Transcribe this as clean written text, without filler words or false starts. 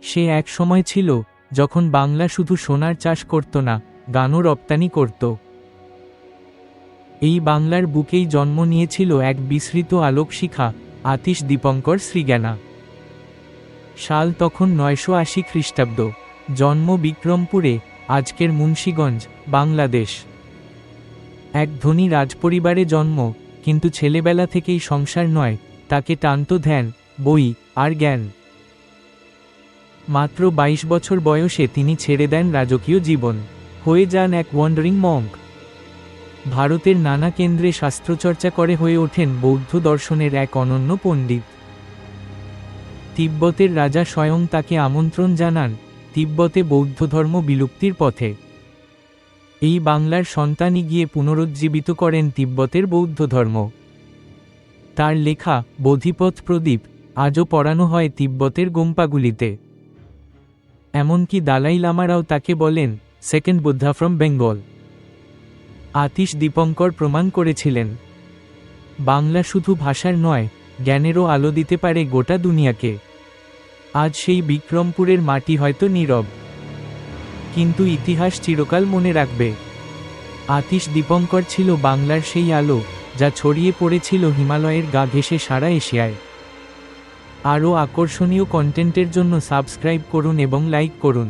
সে এক সময় ছিল যখন বাংলা শুধু সোনার চাষ করত না, গানও রপ্তানি করত। এই বাংলার বুকেই জন্ম নিয়েছিল এক বিস্মৃত আলোকশিখা, আতিশ দীপঙ্কর শ্রীজ্ঞানা। সাল তখন 980 খ্রিস্টাব্দ। জন্ম বিক্রমপুরে, আজকের মুন্সিগঞ্জ, বাংলাদেশ। এক ধনী রাজপরিবারে জন্ম, কিন্তু ছেলেবেলা থেকেই সংসার নয়, তাকে টানত ধ্যান, বই আর জ্ঞান। মাত্র 22 বছর বয়সে তিনি ছেড়ে দেন রাজকীয় জীবন, হয়ে যান এক ওয়ান্ডারিং মঙ্ক। ভারতের নানা কেন্দ্রে শাস্ত্রচর্চা করে হয়ে ওঠেন বৌদ্ধ দর্শনের এক অনন্য পণ্ডিত। তিব্বতের রাজা স্বয়ং তাকে আমন্ত্রণ জানান তিব্বতে বৌদ্ধধর্ম বিলুপ্তির পথে। এই বাংলার সন্তানই গিয়ে পুনরুজ্জীবিত করেন তিব্বতের বৌদ্ধধর্ম। তার লেখা বোধিপথ প্রদীপ আজও পড়ানো হয় তিব্বতের গোম্পাগুলিতে। এমনকি দালাই লামারাও তাকে বলেন সেকেন্ড বুদ্ধা ফ্রম বেঙ্গল। আতিশ দীপঙ্কর প্রমাণ করেছিলেন, বাংলা শুধু ভাষার নয়, জ্ঞানেরও আলো দিতে পারে গোটা দুনিয়াকে। আজ সেই বিক্রমপুরের মাটি হয়তো নীরব, কিন্তু ইতিহাস চিরকাল মনে রাখবে। আতিশ দীপঙ্কর ছিল বাংলার সেই আলো যা ছড়িয়ে পড়েছিল হিমালয়ের গা ঘেঁষে সারা এশিয়ায়। আরও আকর্ষণীয় কন্টেন্টের জন্য সাবস্ক্রাইব করুন এবং লাইক করুন।